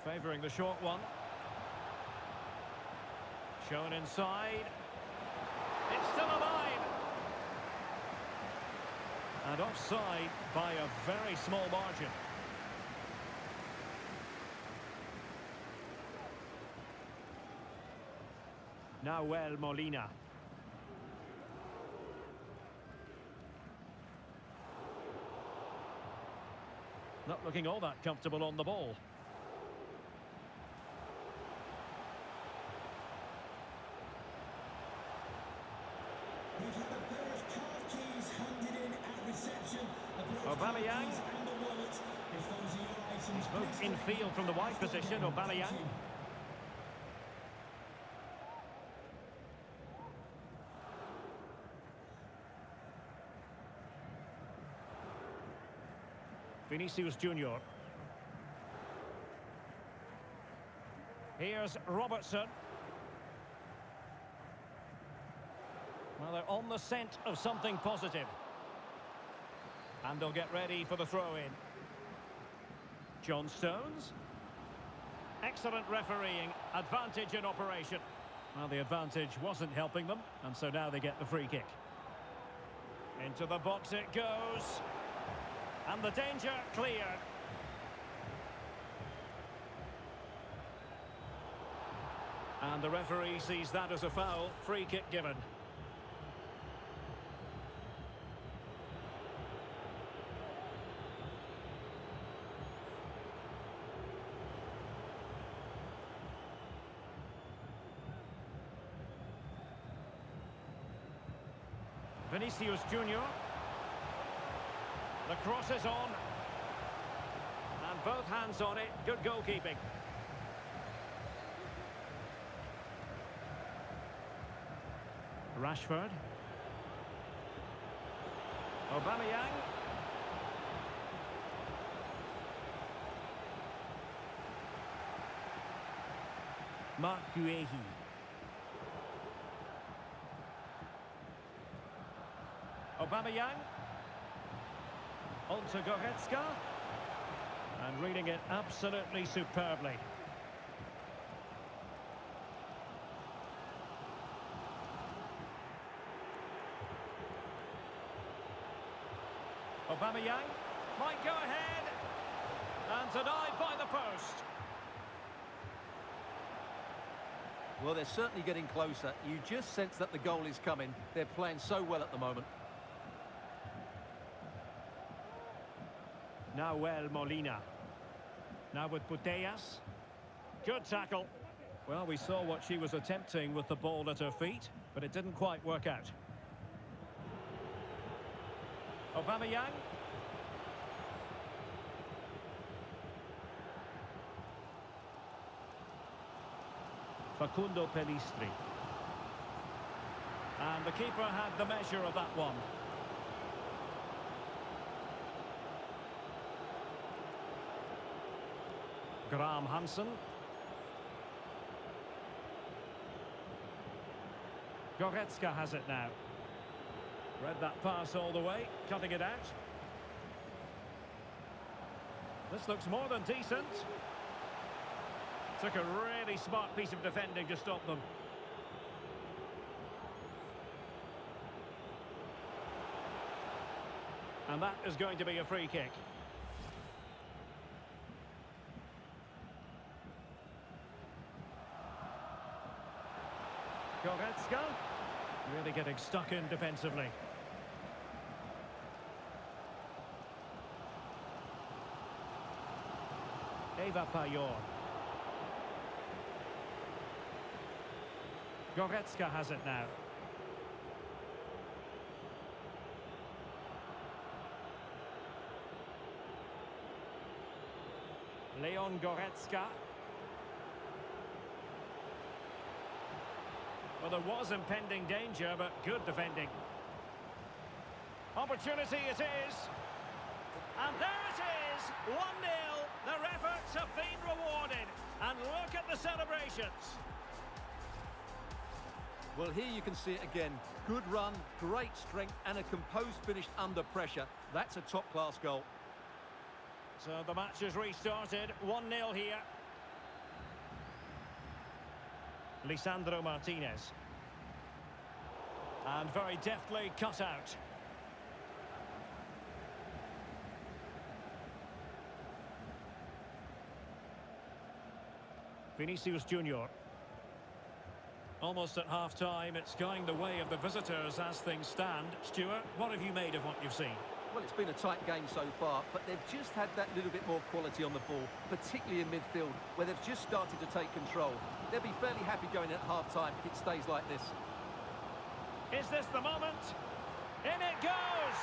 Favouring the short one. Shown inside. It's still alive. And offside by a very small margin. Nahuel Molina. Not looking all that comfortable on the ball. We've had a pair of card keys handed in at reception. Aubameyang. And the wallet. If those are your items, Moved in field from the wide position, Aubameyang. Vinicius Junior. Here's Robertson. Well, they're on the scent of something positive. And they'll get ready for the throw-in. John Stones. Excellent refereeing. Advantage in operation. Well, the advantage wasn't helping them, and so now they get the free kick. Into the box it goes. And the danger cleared. And the referee sees that as a foul. Free kick given. Vinicius Junior. The cross is on. And both hands on it. Good goalkeeping. Rashford. Aubameyang. Mark Guehi. Aubameyang. On to Goretzka. And reading it absolutely superbly. Aubameyang might go ahead. And denied by the post. Well, they're certainly getting closer. You just sense that the goal is coming. They're playing so well at the moment. Nahuel Molina. Now with Putellas. Good tackle. Well, we saw what she was attempting with the ball at her feet, but it didn't quite work out. Aubameyang. Facundo Pellistri. And the keeper had the measure of that one. Graham Hansen. Goretzka has it now. Read that pass all the way, cutting it out. This looks more than decent. Took a really smart piece of defending to stop them. And that is going to be a free kick. Goretzka, really getting stuck in defensively. Eva Payor. Goretzka has it now. Leon Goretzka. Well, there was impending danger, but good defending. Opportunity it is. And there it is, 1-0. Their efforts have been rewarded. And look at the celebrations. Well, here you can see it again. Good run, great strength, and a composed finish under pressure. That's a top-class goal. So the match has restarted, 1-0 here. Lisandro Martinez. And very deftly cut out. Vinicius Junior. Almost at half-time, it's going the way of the visitors as things stand. Stuart, what have you made of what you've seen? Well, it's been a tight game so far, but they've just had that little bit more quality on the ball, particularly in midfield, where they've just started to take control. They'll be fairly happy going at half-time if it stays like this. Is this the moment? In it goes!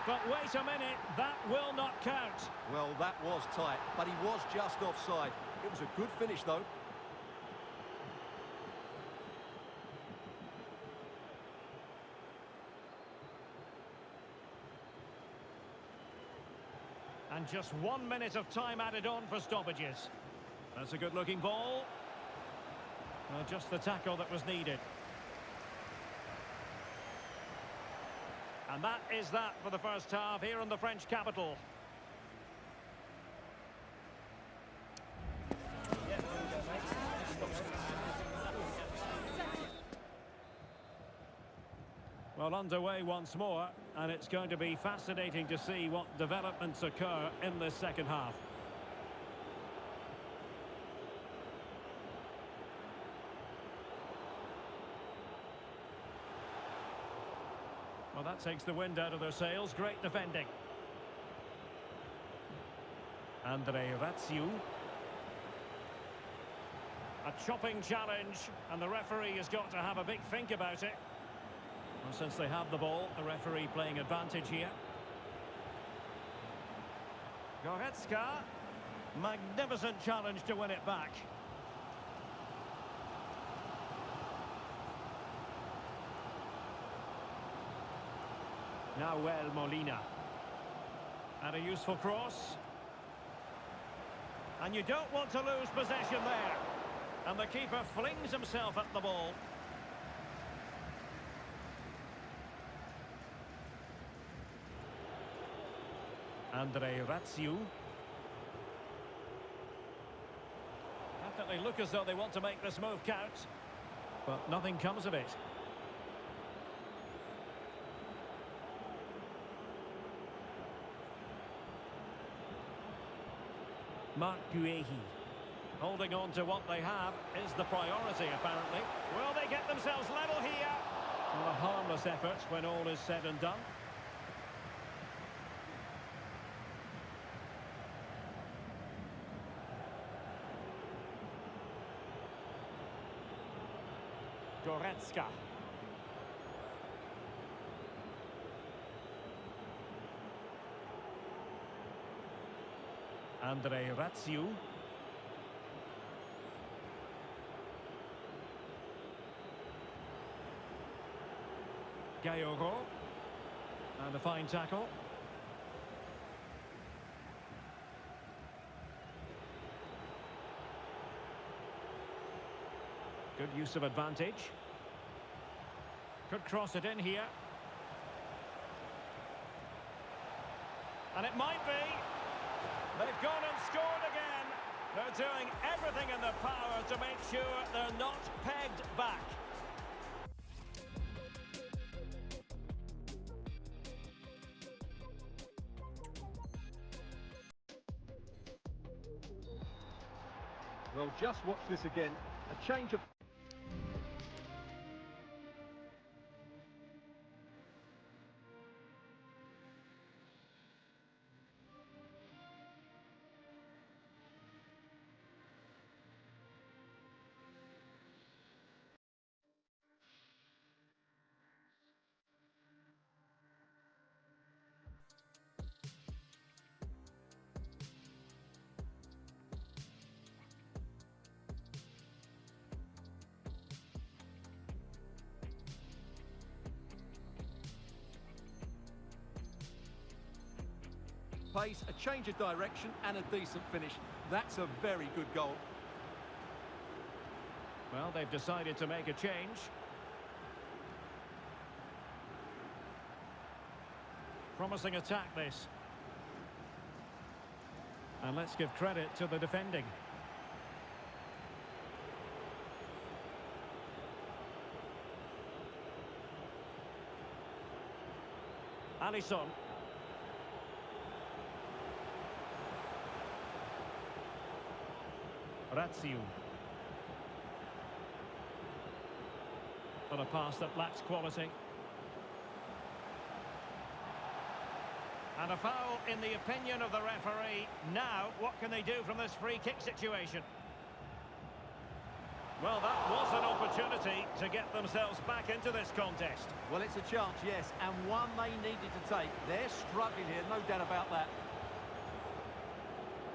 But wait a minute, that will not count. Well, that was tight, but he was just offside. It was a good finish, though. And just 1 minute of time added on for stoppages. That's a good-looking ball. Well, just the tackle that was needed. And that is that for the first half here in the French capital. Well, underway once more, and it's going to be fascinating to see what developments occur in this second half. Well, that takes the wind out of their sails. Great defending. Andre Ratsiu. A chopping challenge, and the referee has got to have a big think about it. Well, since they have the ball, the referee playing advantage here. Goretzka. Magnificent challenge to win it back. Nahuel Molina. And a useful cross. And you don't want to lose possession there. And the keeper flings himself at the ball. Andre Ratsiu. Definitely look as though they want to make this move count. But nothing comes of it. Marc Guehi. Holding on to what they have is the priority, apparently. Will they get themselves level here? Well, a harmless effort when all is said and done. Goretzka. Andre Ratsiu. Gayoro. And a fine tackle. Good use of advantage. Could cross it in here. And it might be. They've gone and scored again. They're doing everything in their power to make sure they're not pegged back. Well, just watch this again. A change of... pace, a change of direction and a decent finish. That's a very good goal. Well, they've decided to make a change. Promising attack, this. And let's give credit to the defending. Alisson. Razziu. But a pass that lacks quality. And a foul in the opinion of the referee. Now, what can they do from this free kick situation? Well, that was an opportunity to get themselves back into this contest. Well, it's a chance, yes, and one they needed to take. They're struggling here, no doubt about that.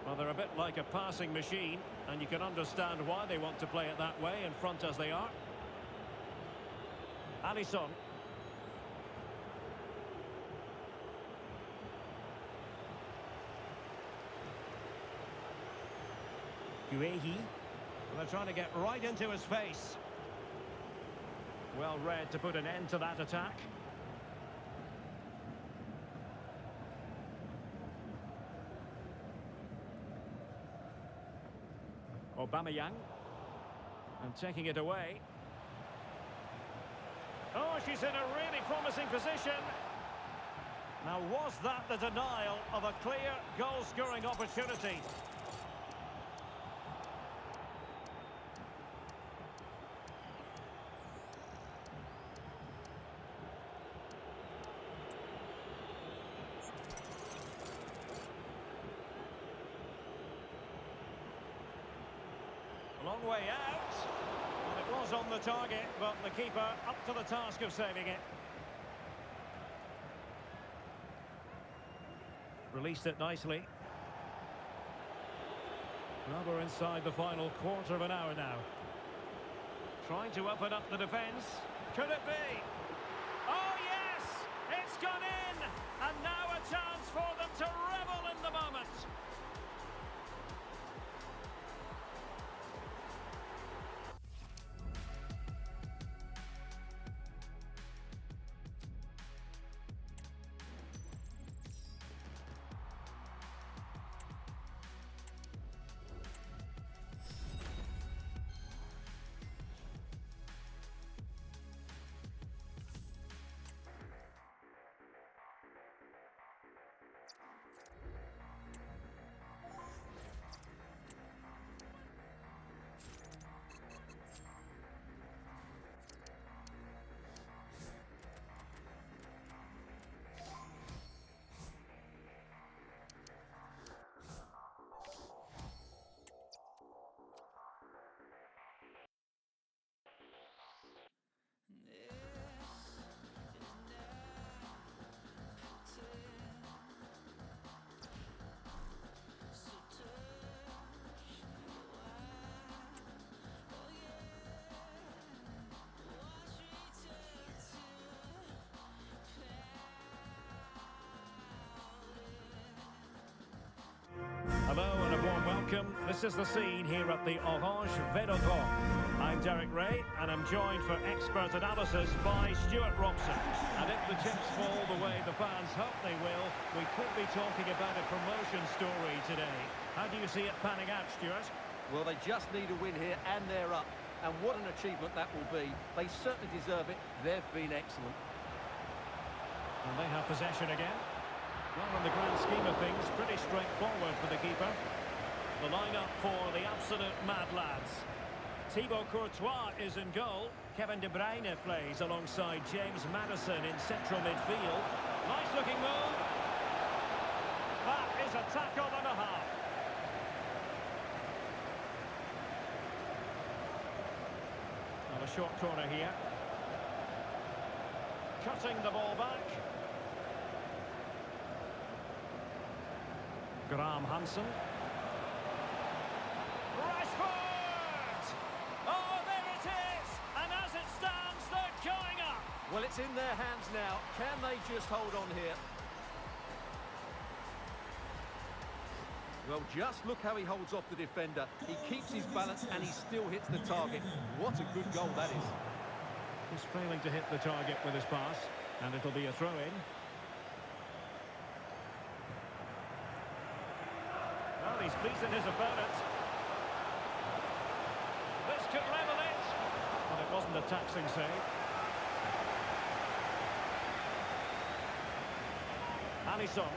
Well, they're a bit like a passing machine, and you can understand why they want to play it that way, in front as they are. Alisson. Guehi. They're trying to get right into his face. Well read to put an end to that attack. Aubameyang. And taking it away. Oh, she's in a really promising position. Now, was that the denial of a clear goal-scoring opportunity? Long way out. And it was on the target, but the keeper up to the task of saving it. Released it nicely. Well, we're inside the final quarter of an hour now. Trying to open up the defence. Could it be? Oh, yes! It's gone in! And now a chance for them to revel in the moment. Hello and a warm welcome. This is the scene here at the Orange Velodrome. I'm Derek Ray and I'm joined for expert analysis by Stuart Robson. And if the chips fall the way the fans hope they will, we could be talking about a promotion story today. How do you see it panning out, Stuart? Well, they just need a win here and they're up. And what an achievement that will be. They certainly deserve it. They've been excellent. And they have possession again. Well, in the grand scheme of things, pretty straightforward for the keeper. The lineup for the absolute mad lads. Thibaut Courtois is in goal. Kevin De Bruyne plays alongside James Maddison in central midfield. Nice looking move. That is a tackle and a half. And a short corner here. Cutting the ball back. Graham Hansen. Rashford! Oh, there it is! And as it stands, they're going up! Well, it's in their hands now. Can they just hold on here? Well, just look how he holds off the defender. He keeps his balance and he still hits the target. What a good goal that is. He's failing to hit the target with his pass, and it'll be a throw-in. Well, he's pleasing his opponent. This could level it. But it wasn't a taxing save. Alisson.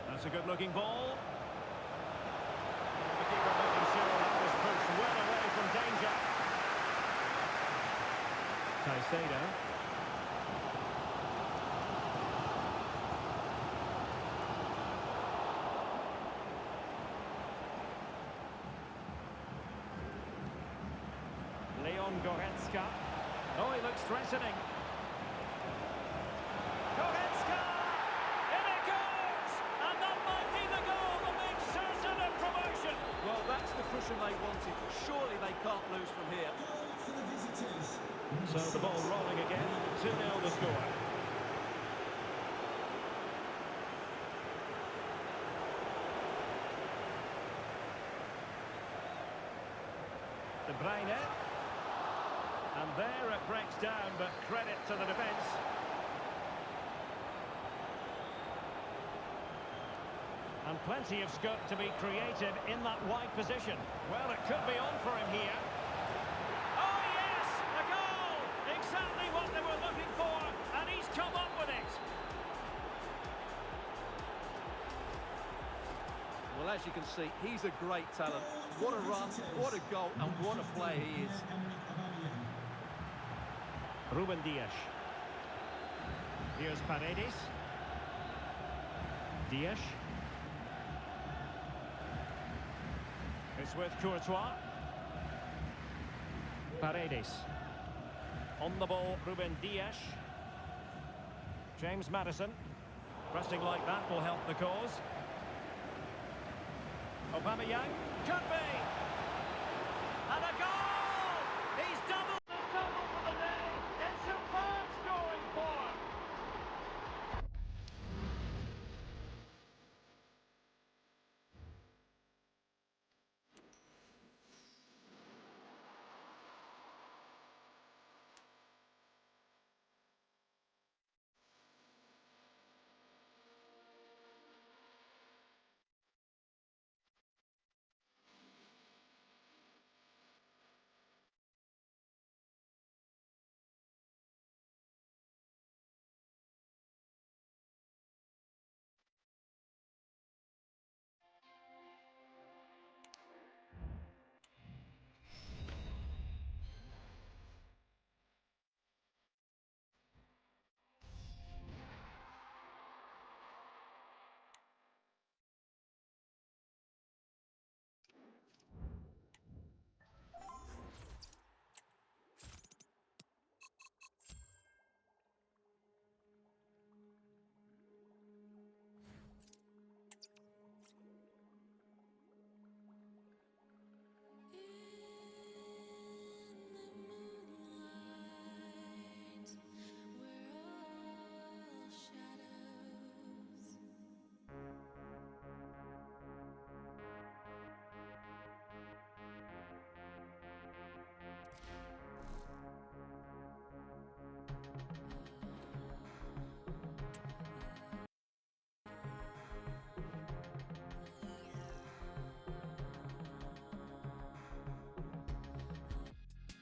That's a good-looking ball. The keeper making sure that was pushed well away from danger. Caicedo. Goretzka. Oh, he looks threatening. Goretzka! In it goes! And that might be the goal that makes certain of promotion. Well, that's the cushion they wanted. Surely they can't lose from here. Goal for the visitors. So the ball rolling again. 2-0 the score. De Bruyne. And there it breaks down, but credit to the defence. And plenty of scope to be creative in that wide position. Well, it could be on for him here. Oh, yes! A goal! Exactly what they were looking for, and he's come up with it. Well, as you can see, he's a great talent. What a run, what a goal, and what a player he is. Ruben Dias. Here's Paredes. Dias. It's with Courtois. Paredes. On the ball, Ruben Dias. James Maddison. Pressing like that will help the cause. Aubameyang. Could be! And a goal! He's doubled!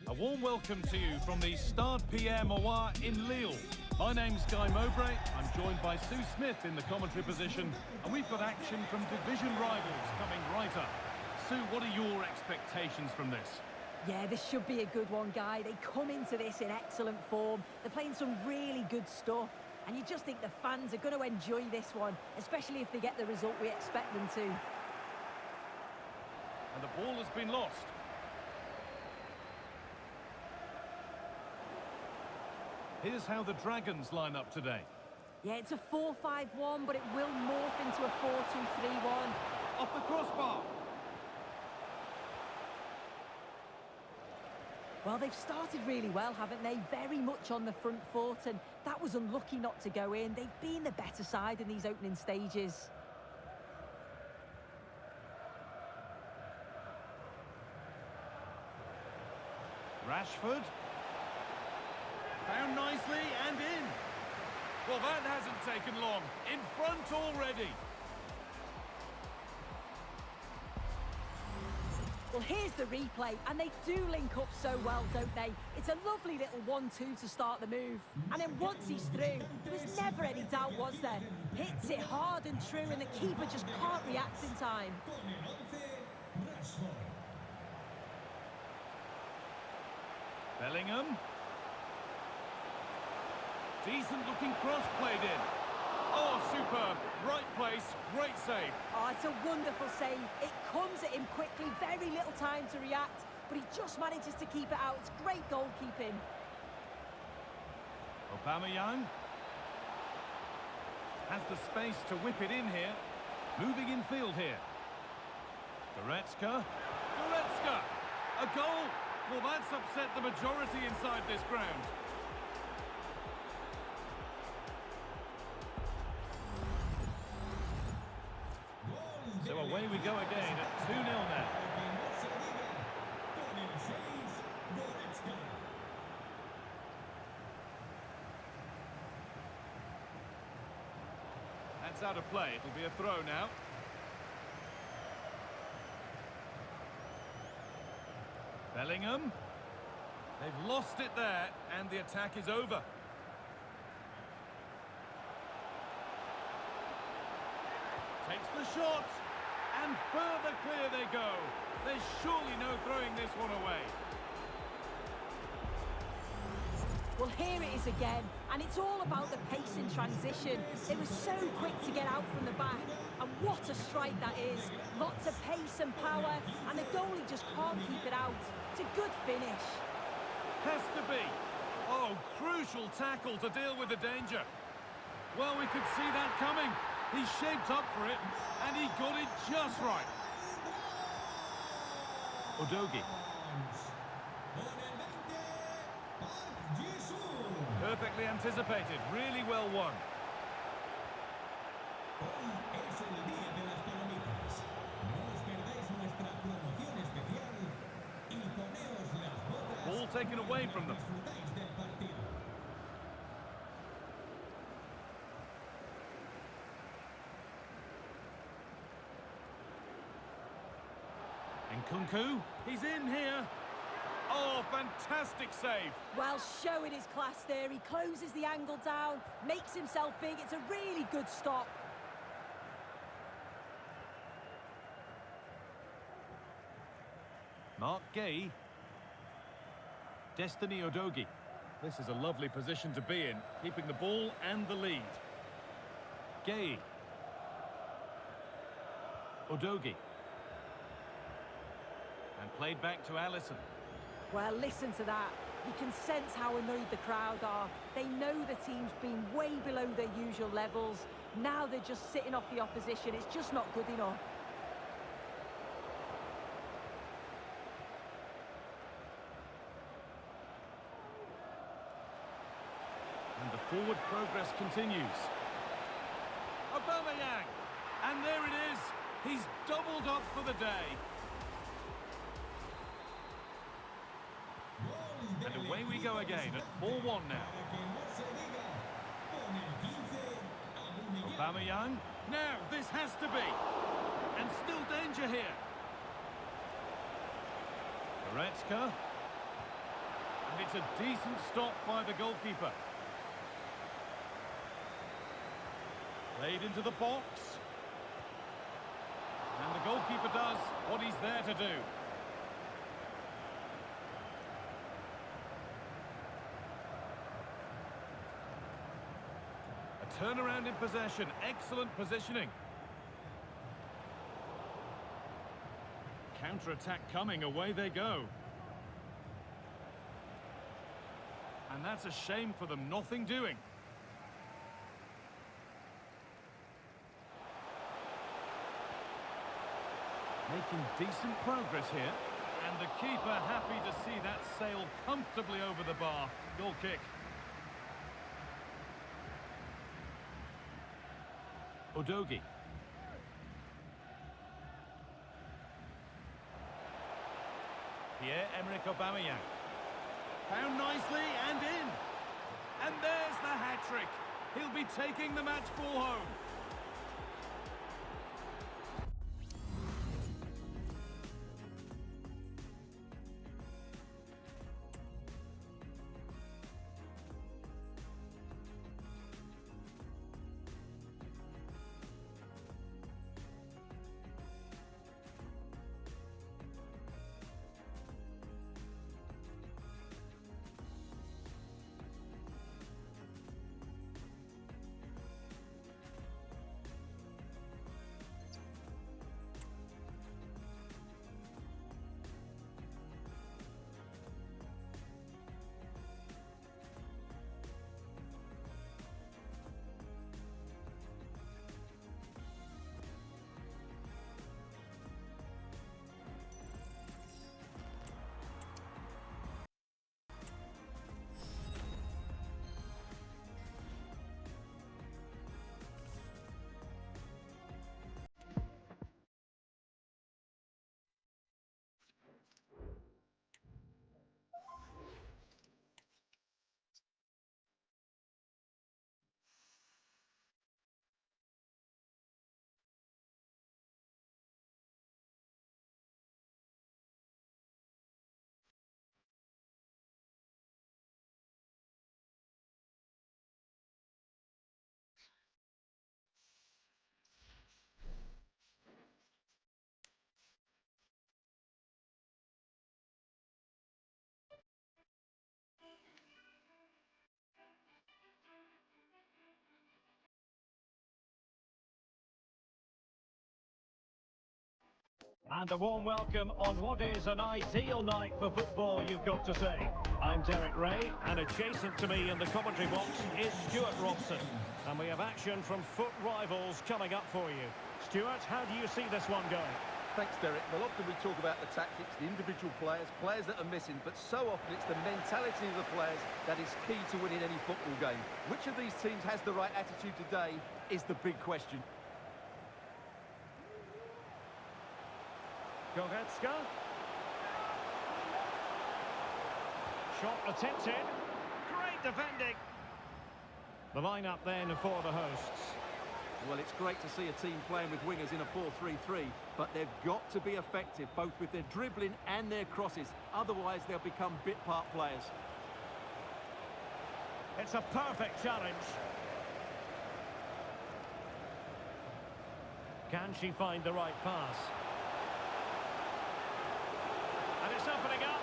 A warm welcome to you from the Stade Pierre Mauroy in Lille. My name's Guy Mowbray. I'm joined by Sue Smith in the commentary position, and we've got action from division rivals coming right up. Sue, what are your expectations from this? Yeah, this should be a good one, Guy. They come into this in excellent form. They're playing some really good stuff, and you just think the fans are going to enjoy this one, especially if they get the result we expect them to. And the ball has been lost. Here's how the Dragons line up today. Yeah, it's a 4-5-1, but it will morph into a 4-2-3-1. Off the crossbar. Well, they've started really well, haven't they? Very much on the front foot, and that was unlucky not to go in. They've been the better side in these opening stages. Rashford. Found nicely and in. Well, that hasn't taken long. In front already. Well, here's the replay, and they do link up so well, don't they? It's a lovely little 1-2 to start the move. And then once he's through, there was never any doubt, was there? Hits it hard and true, and the keeper just can't react in time. Bellingham. Decent looking cross played in. Oh, superb. Right place, great save. Oh, it's a wonderful save. It comes at him quickly, very little time to react, but he just manages to keep it out. It's great goalkeeping. Aubameyang has the space to whip it in here. Moving in field here. Goretzka. A goal. Well, that's upset the majority inside this ground. So away we go again at 2-0 now. That's out of play. It'll be a throw now. Bellingham. They've lost it there, and the attack is over. Takes the shot, and further clear they go. There's surely no throwing this one away. Well, here it is again, and it's all about the pace in transition. They were so quick to get out from the back, and what a strike that is. Lots of pace and power, and the goalie just can't keep it out. It's a good finish. Has to be. Oh, crucial tackle to deal with the danger. Well, we could see that coming. He shaped up for it, and he got it just right. Udogie. Perfectly anticipated, really well won. Ball taken away from them. Nkunku, he's in here. Oh, fantastic save. Well, showing his class there. He closes the angle down, makes himself big. It's a really good stop. Mark Gay. Destiny Udogie. This is a lovely position to be in, keeping the ball and the lead. Gay. Udogie. And played back to Alisson. Well, listen to that. You can sense how annoyed the crowd are. They know the team's been way below their usual levels. Now they're just sitting off the opposition. It's just not good enough. And the forward progress continues. Aubameyang! And there it is. He's doubled up for the day. And away we go again at 4-1 now. Aubameyang. Now, this has to be. And still danger here. Goretzka. And it's a decent stop by the goalkeeper. Played into the box. And the goalkeeper does what he's there to do. A turnaround in possession. Excellent positioning. Counter-attack coming. Away they go. And that's a shame for them. Nothing doing. Making decent progress here. And the keeper happy to see that sail comfortably over the bar. Goal kick. Udogie. Pierre-Emerick Aubameyang. Found nicely and in. And there's the hat-trick. He'll be taking the match ball home. And a warm welcome on what is an ideal night for football, you've got to say. I'm Derek Ray, and adjacent to me in the commentary box is Stuart Robson. And we have action from foot rivals coming up for you. Stuart, how do you see this one going? Thanks, Derek. Well, often we talk about the tactics, the individual players that are missing, but so often it's the mentality of the players that is key to winning any football game. Which of these teams has the right attitude today is the big question. Goretzka. Shot attempted. Great defending. The line-up then for the hosts. Well, it's great to see a team playing with wingers in a 4-3-3, but they've got to be effective, both with their dribbling and their crosses. Otherwise, they'll become bit-part players. It's a perfect challenge. Can she find the right pass? And it's opening up.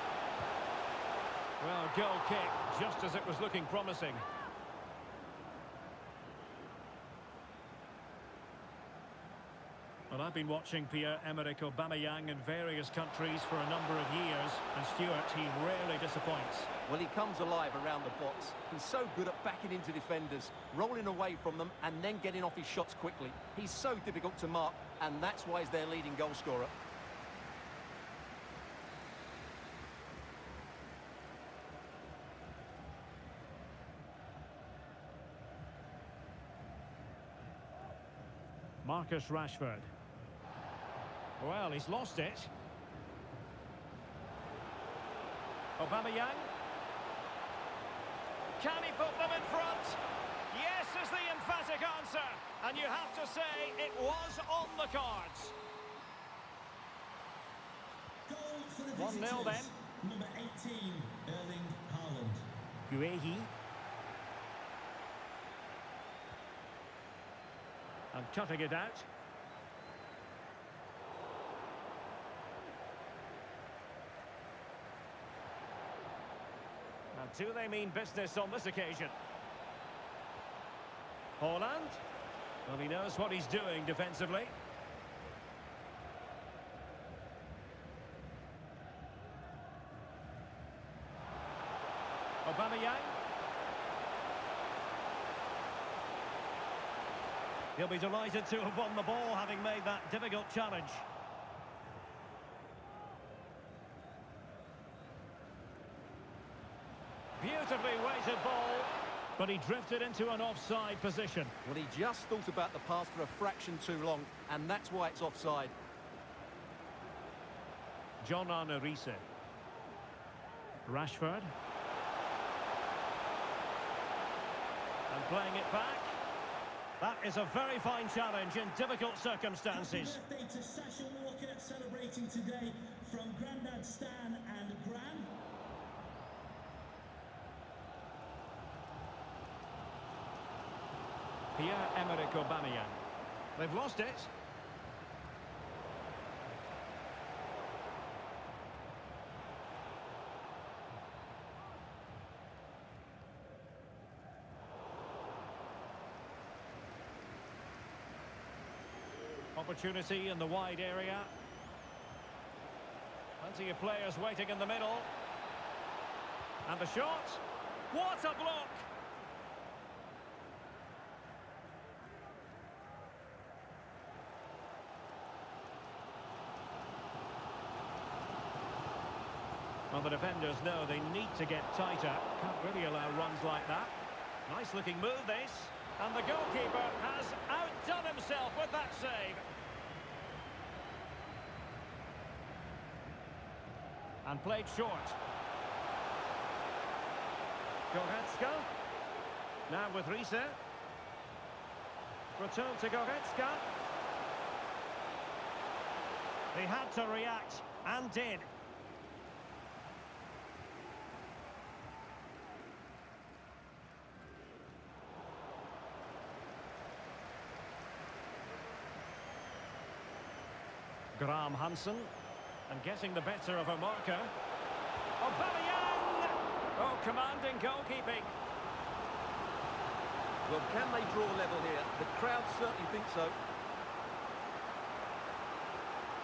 Well, goal kick, just as it was looking promising. Well, I've been watching Pierre-Emerick Aubameyang in various countries for a number of years, and Stuart, he rarely disappoints. Well, he comes alive around the box. He's so good at backing into defenders, rolling away from them, and then getting off his shots quickly. He's so difficult to mark, and that's why he's their leading goal scorer. Marcus Rashford. Well, he's lost it. Aubameyang. Can he put them in front? Yes is the emphatic answer. And you have to say it was on the cards. Goal for the 1-0 then. visitors. Number 18, Erling Haaland. Guehi. And cutting it out. Now, do they mean business on this occasion? Haaland. Well, he knows what he's doing defensively. Aubameyang. He'll be delighted to have won the ball, having made that difficult challenge. Beautifully weighted ball, but he drifted into an offside position. Well, he just thought about the pass for a fraction too long, and that's why it's offside. John Arnarise. Rashford. And playing it back. That is a very fine challenge in difficult circumstances. Happy birthday to Sasha Walker, celebrating today from Grandad Stan and Gran. Pierre-Emerick Aubameyang. They've lost it. Opportunity in the wide area. Plenty of players waiting in the middle. And the shot. What a block! Well, the defenders know they need to get tighter. Can't really allow runs like that. Nice looking move, this. And the goalkeeper has outdone himself with that save. And played short. Goretzka. Now with Riese. Return to Goretzka. He had to react, and did. Graham Hansen, and getting the better of a marker. Aubameyang! Oh, commanding goalkeeping. Well, can they draw level here? The crowd certainly think so.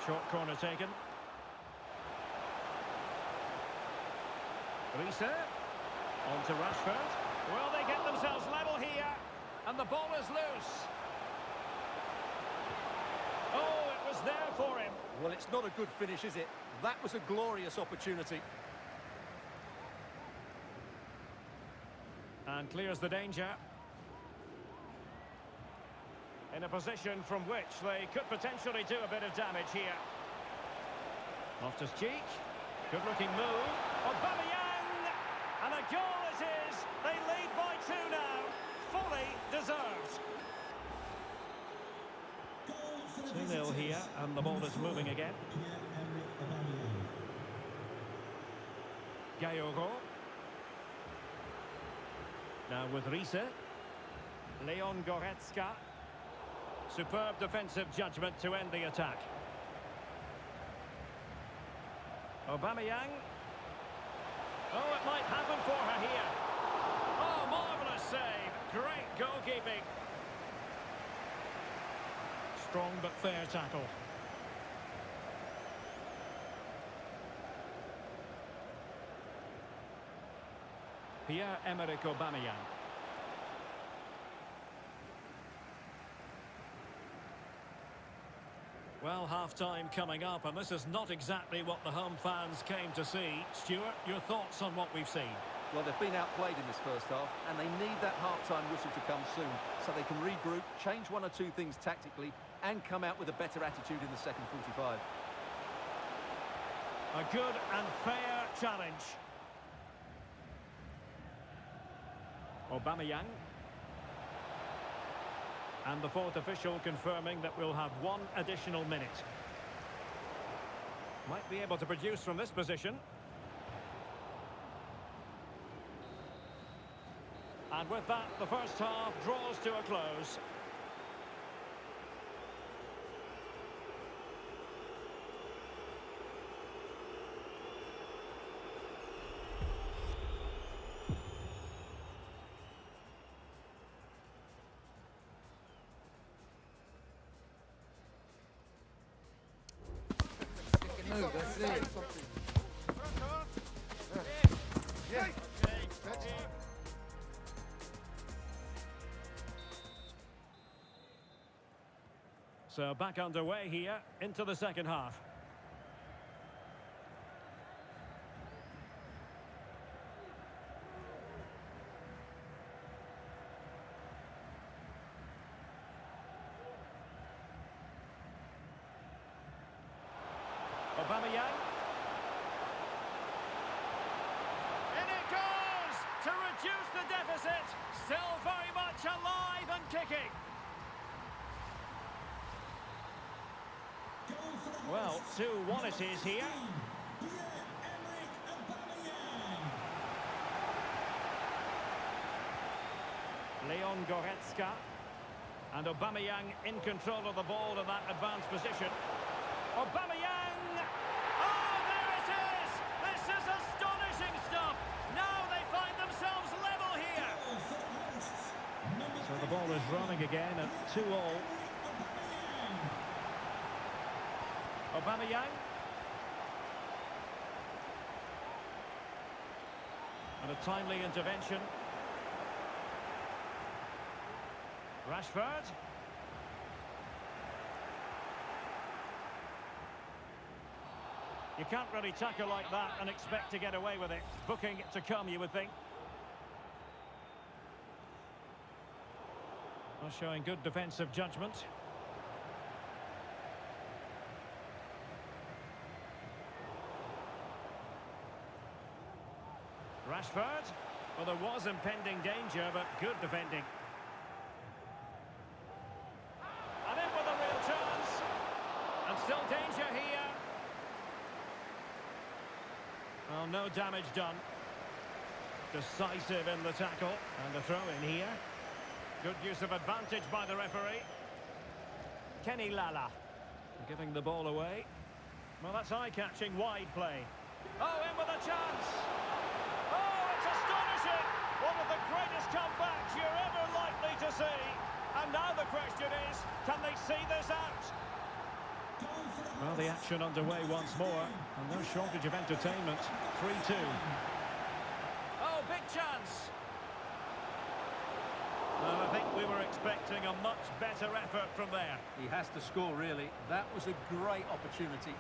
Short corner taken. Riese. On to Rashford. Will they get themselves level here? And the ball is loose. Oh, it was there for him. Well, it's not a good finish, is it? That was a glorious opportunity. And clears the danger. In a position from which they could potentially do a bit of damage here. Loftus-Cheek. Good-looking move. Aubameyang! And a goal it is. They lead by 2 now. Fully deserved. 2-0 here, and the ball is moving again. Gayogo. Now with Riese. Leon Goretzka. Superb defensive judgment to end the attack. Aubameyang. Oh, it might happen for her here. Oh, marvellous save. Great goalkeeping. Strong but fair tackle. Pierre-Emerick Aubameyang. Well, half-time coming up, and this is not exactly what the home fans came to see. Stuart, your thoughts on what we've seen? Well, they've been outplayed in this first half, and they need that half-time whistle to come soon, so they can regroup, change 1 or 2 things tactically, and come out with a better attitude in the second 45. A good and fair challenge. Aubameyang. And the 4th official confirming that we'll have 1 additional minute. Might be able to produce from this position. And with that, the first half draws to a close. So back underway here into the second half. Aubameyang. In it goes to reduce the deficit. Still very much alive and kicking. Well, 2-1 it is here. Leon Goretzka. And Aubameyang in control of the ball in that advanced position. Aubameyang! Oh, there it is! This is astonishing stuff! Now they find themselves level here! So the ball is running again at 2-2. Aubameyang. And a timely intervention. Rashford. You can't really tackle like that and expect to get away with it. Booking it to come, you would think. Well, showing good defensive judgment. Rashford. Well, there was impending danger, but good defending. And in with a real chance. And still danger here. Well, no damage done. Decisive in the tackle. And the throw in here. Good use of advantage by the referee. Kenny Lala. Giving the ball away. Well, that's eye-catching wide play. Oh, in with a chance. Oh, it's astonishing! One of the greatest comebacks you're ever likely to see. And now the question is, can they see this out? Well, the action underway once more, and no shortage of entertainment. 3-2. Oh, big chance! Well, I think we were expecting a much better effort from there. He has to score, really. That was a great opportunity.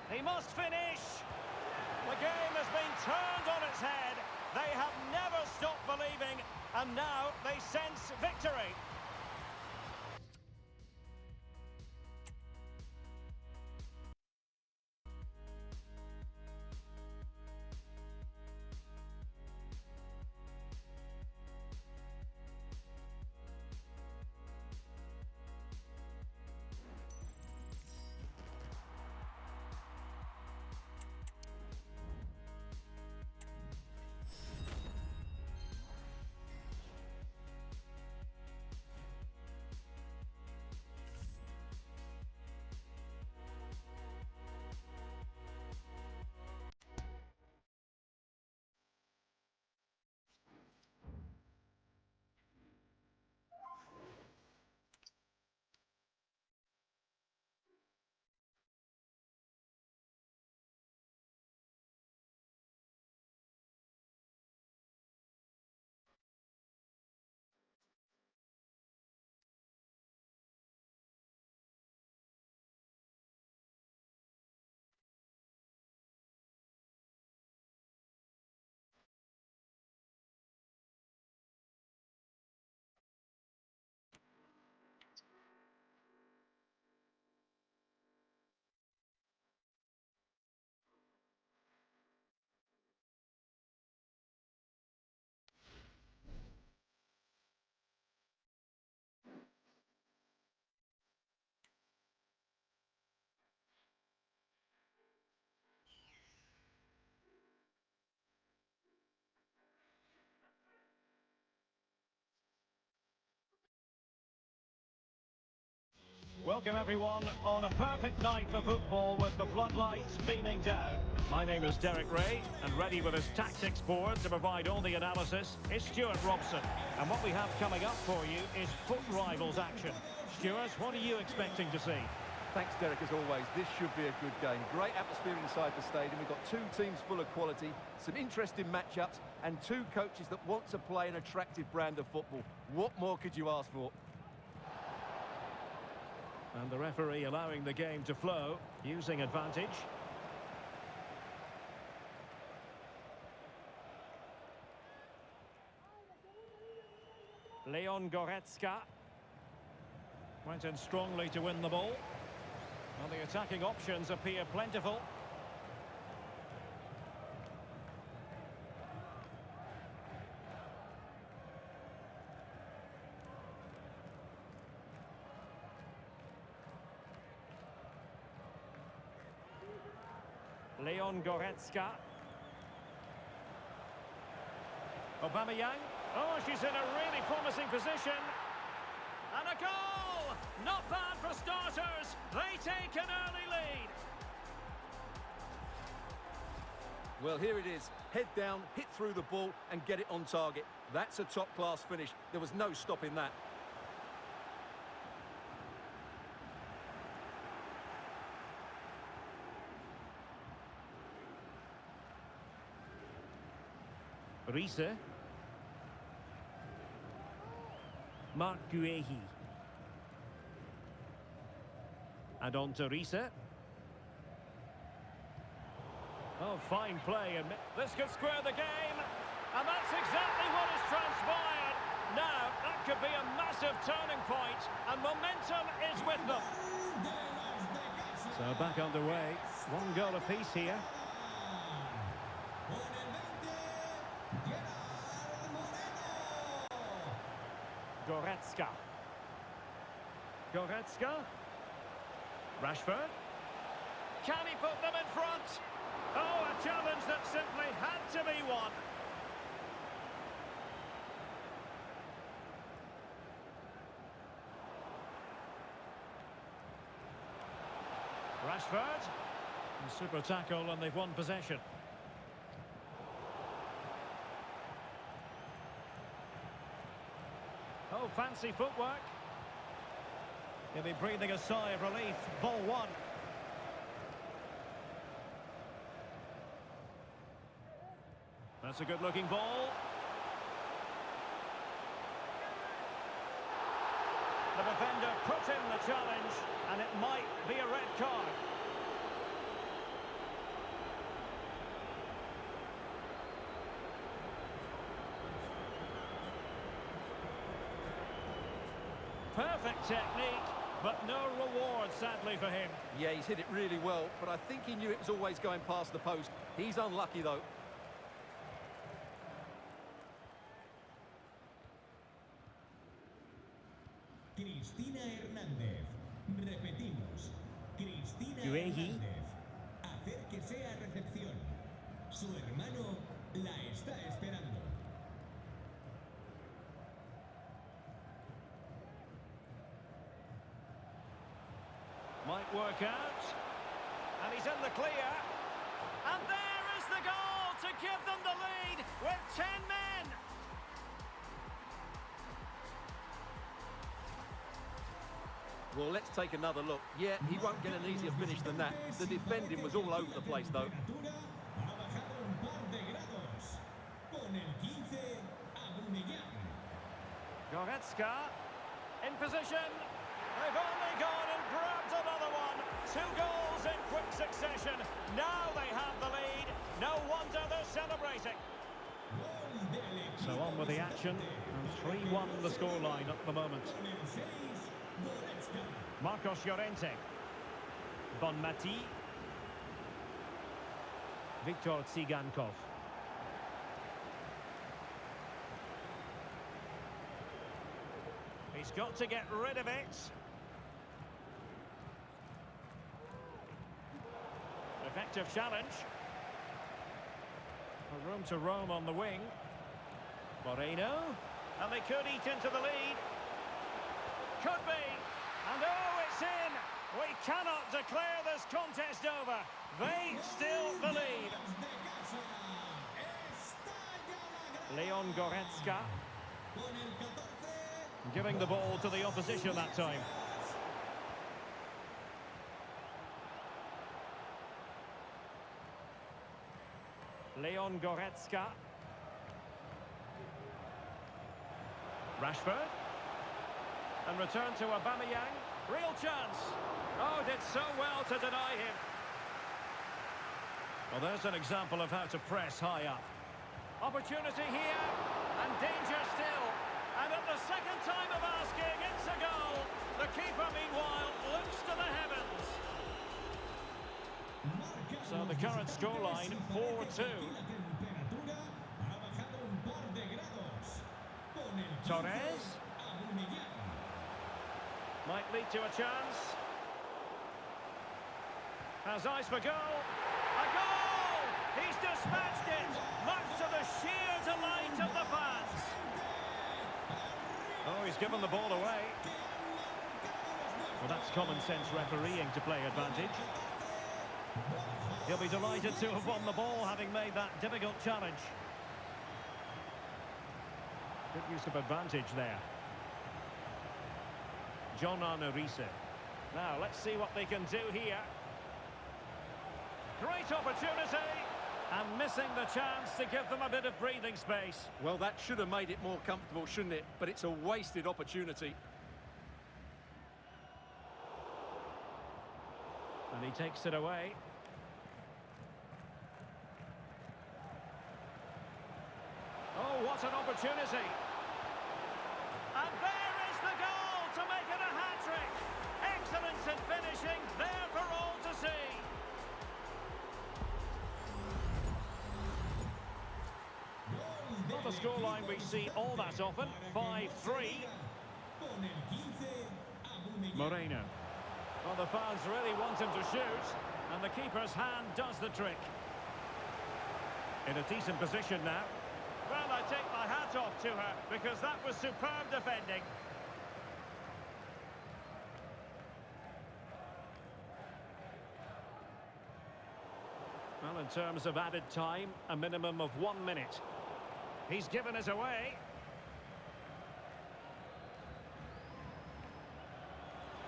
He must finish! The game has been turned on its head. They have never stopped believing, and now they sense victory. Welcome everyone on a perfect night for football with the floodlights beaming down. My name is Derek Ray, and ready with his tactics board to provide all the analysis is Stuart Robson. And what we have coming up for you is foot rivals action. Stuart, what are you expecting to see? Thanks, Derek, as always. This should be a good game. Great atmosphere inside the stadium. We've got two teams full of quality, some interesting matchups, and two coaches that want to play an attractive brand of football. What more could you ask for? And the referee allowing the game to flow, using advantage. Leon Goretzka went in strongly to win the ball. And the attacking options appear plentiful. Leon Goretzka. Aubameyang. Oh, she's in a really promising position. And a goal! Not bad for starters. They take an early lead. Well, here it is. Head down, hit through the ball and get it on target. That's a top-class finish. There was no stopping that. Riese. Mark Guehi. And on to Riese. Oh, fine play. And this could square the game. And that's exactly what has transpired. Now, that could be a massive turning point, and momentum is with them. So back underway. One goal apiece here. Goretzka. Goretzka. Rashford. Can he put them in front? Oh, a challenge that simply had to be won. Rashford. A super tackle, and they've won possession. Oh, fancy footwork. He'll be breathing a sigh of relief. Ball one. That's a good-looking ball. The defender put in the challenge, and it might be a red card. Perfect technique, but no reward, sadly, for him. Yeah, he's hit it really well, but I think he knew it was always going past the post. He's unlucky, though. Cristina Hernández. Repetimos. Cristina Yuehi. Hernández. Acérquese a recepción. Su hermano la está esperando. Might work out. And he's in the clear. And there is the goal to give them the lead with 10 men. Well, let's take another look. Yeah, he won't get an easier finish than that. The defending was all over the place, though. Ha bajado un par de grados. Con el 15, Abumellán. Goretzka in position. They've only gone and grabbed another one. 2 goals in quick succession. Now they have the lead. No wonder they're celebrating. Gol del equipo So on with the action. And 3-1 the scoreline at the moment. con el 6, Goretzka. Marcos Llorente. Bonmati. Viktor Tsigankov. He's got to get rid of it. Effective challenge. A room to roam on the wing. Moreno. And they could eat into the lead. Could be. And oh, it's in. We cannot declare this contest over. They still the lead. Leon Goretzka. Giving the ball to the opposition that time. Leon Goretzka. Rashford. And return to Aubameyang. Real chance. Oh, did so well to deny him. Well, there's an example of how to press high up. Opportunity here. And danger still. And at the second time of asking, it's a goal. The keeper, meanwhile, looks to the heavens. So the current scoreline, 4-2. Torres. Might lead to a chance. Has eyes for goal. A goal! He's dispatched it, much to the sheer delight of the fans. Oh, he's given the ball away. Well, that's common sense refereeing to play advantage. He'll be delighted to have won the ball, having made that difficult challenge. Good use of advantage there. John Arnarise. Now, let's see what they can do here. Great opportunity. And missing the chance to give them a bit of breathing space. Well, that should have made it more comfortable, shouldn't it? But it's a wasted opportunity. And he takes it away. Oh, what an opportunity. And there is the goal to make it a hat-trick. Excellence in finishing, there for all to see. Not a scoreline we see all that often. 5-3. Moreno. Well, the fans really want him to shoot, and the keeper's hand does the trick. In a decent position now. Well, I take my hat off to her, because that was superb defending. Well, in terms of added time, a minimum of 1 minute. He's given us away.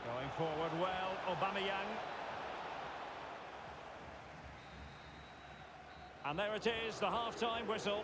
Going forward well, Aubameyang. And there it is, the half-time whistle.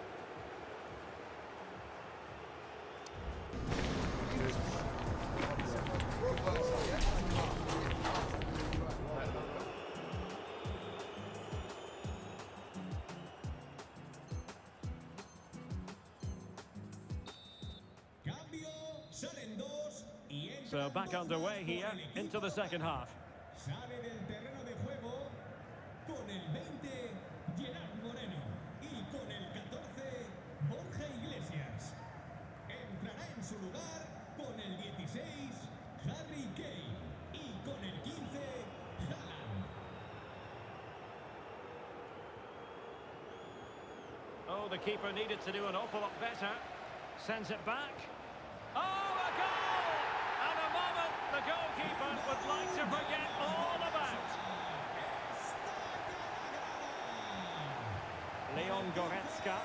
So back underway here into the second half. Sale del terreno de juego con el 20 Gerard Moreno y con el 14 Borja Iglesias. Entrará en su lugar con el 16 Harry Kane y con el 15 Haaland. Oh, the keeper needed to do an awful lot better. Sends it back. Oh, a goal! And a moment the goalkeeper would like to forget all about. Leon Goretzka.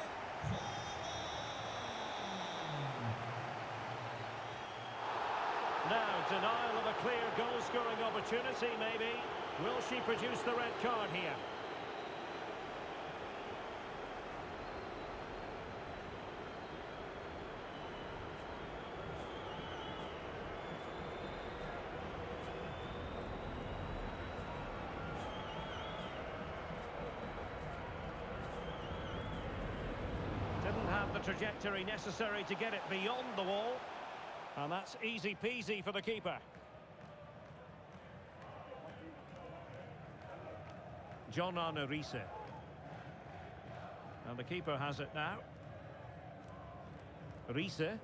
Now, denial of a clear goal-scoring opportunity, maybe. Will she produce the red card here? Didn't have the trajectory necessary to get it beyond the wall. And that's easy peasy for the keeper. John Riise. And the keeper has it now. Riise.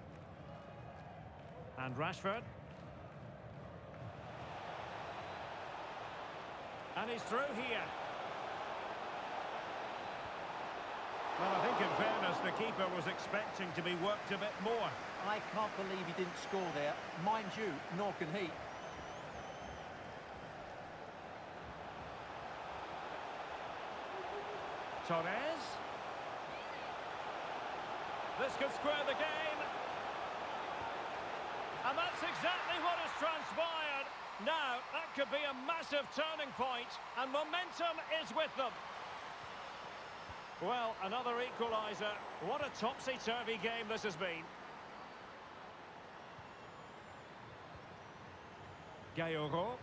And Rashford. And he's through here. Well, I think in fairness, the keeper was expecting to be worked a bit more. I can't believe he didn't score there. Mind you, nor can he. Torres. This could square the game. And that's exactly what has transpired. Now, that could be a massive turning point, and momentum is with them. Well, another equaliser. What a topsy-turvy game this has been. Gayoro.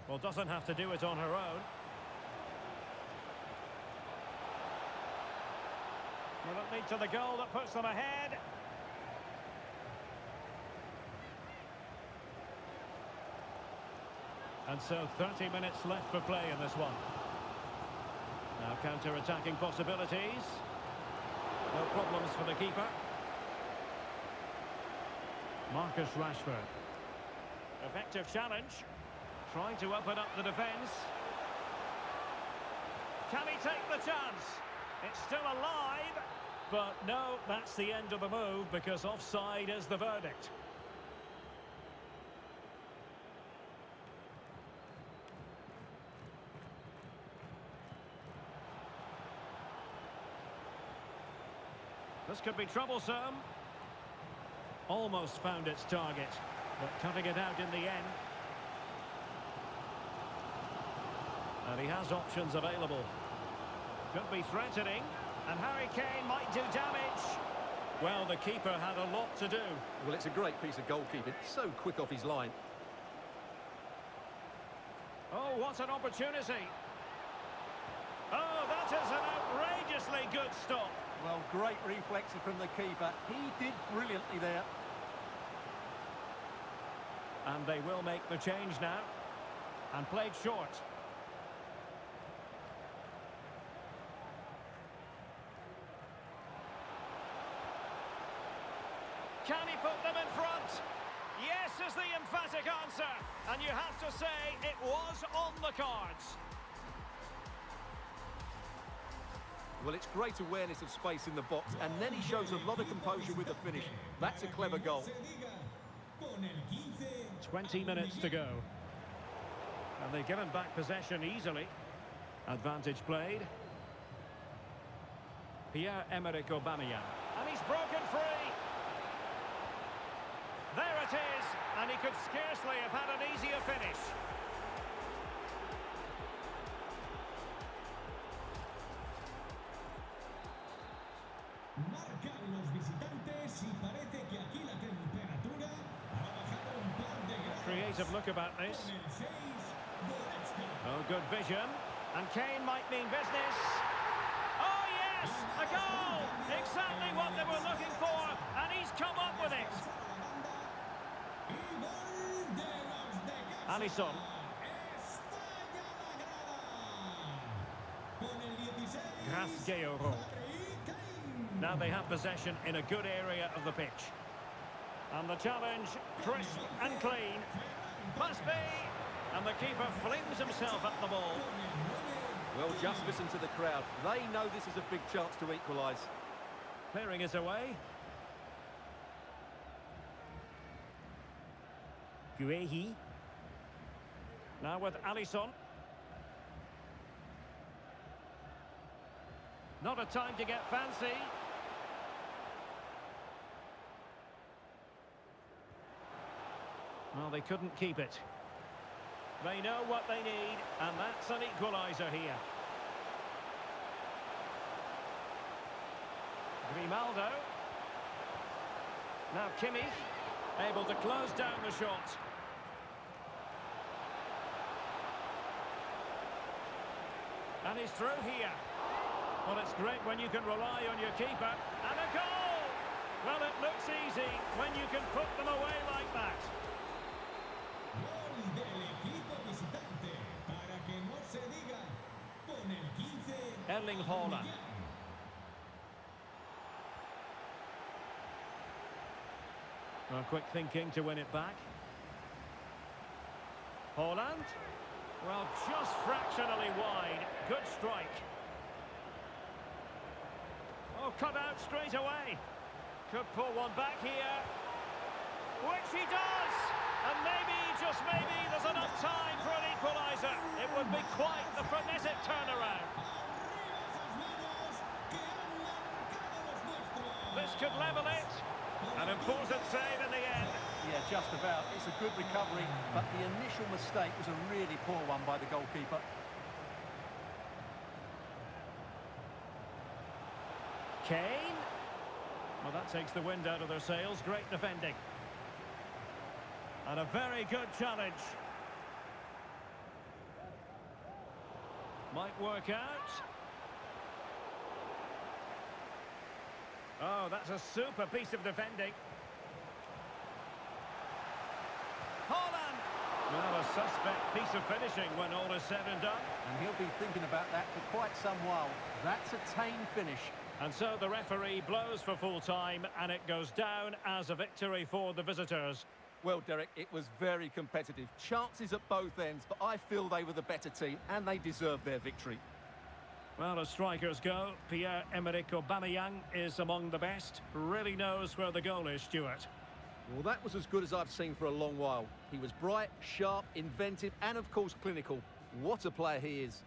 Well, doesn't have to do it on her own. Will it lead to the goal that puts them ahead? And so 30 minutes left for play in this one. Now counter-attacking possibilities. No problems for the keeper. Marcus Rashford. Effective challenge. Trying to open up the defence. Can he take the chance? It's still alive. But no, that's the end of the move because offside is the verdict. This could be troublesome. Almost found its target, but cutting it out in the end. And he has options available. Could be threatening, and Harry Kane might do damage. Well, the keeper had a lot to do. Well, it's a great piece of goalkeeping. So quick off his line. Oh, what an opportunity. Oh, that is an outrageously good stop. Well, great reflexes from the keeper. He did brilliantly there. And they will make the change now. And played short. Can he put them in front? Yes is the emphatic answer. And you have to say it was on the cards. Well, it's great awareness of space in the box, and then he shows a lot of composure with the finish. That's a clever goal. 20 minutes to go. And they've given back possession easily. Advantage played. Pierre-Emerick Aubameyang. And he's broken free. There it is, and he could scarcely have had an easier finish. Marcan los visitantes y parece que aquí la temperatura ha bajado un par de grados. Creative look about this. Con el 6, Goretzka. Oh, good vision. And Kane might mean business. Oh, yes! A goal! Exactly what they were looking for, and he's come up with it. Y gol de los de casa. Alisson. Estalla la grada. Con el 16, Grasgeoro. Kane. Now they have possession in a good area of the pitch. And the challenge, crisp and clean. Must be. And the keeper flings himself at the ball. Well, just listen to the crowd. They know this is a big chance to equalise. Clearing is away. Guehi. Now with Alisson. Not a time to get fancy. Well, they couldn't keep it. They know what they need, and that's an equaliser here. Grimaldo. Now Kimmich, able to close down the shot. And he's through here. Well, it's great when you can rely on your keeper. And a goal! Well, it looks easy when you can put them away like that. Gol del equipo visitante, para que no se diga, con el 15, Erling Haaland. Well, quick thinking to win it back. Haaland. Well, just fractionally wide. Good strike. Oh, cut out straight away. Could pull one back here. Which he does! And maybe, just maybe, there's enough time for an equaliser. It would be quite the frenetic turnaround. This could level it. An important save in the end. Yeah, just about. It's a good recovery, but the initial mistake was a really poor one by the goalkeeper. Kane. Well, that takes the wind out of their sails. Great defending. And a very good challenge. Might work out. Oh, that's a super piece of defending. Haaland! Well, a suspect piece of finishing when all is said and done. And he'll be thinking about that for quite some while. That's a tame finish. And so the referee blows for full time, and it goes down as a victory for the visitors. Well, Derek, it was very competitive. Chances at both ends, but I feel they were the better team, and they deserved their victory. Well, as strikers go, Pierre-Emerick Aubameyang is among the best. Really knows where the goal is, Stuart. Well, that was as good as I've seen for a long while. He was bright, sharp, inventive, and of course clinical. What a player he is.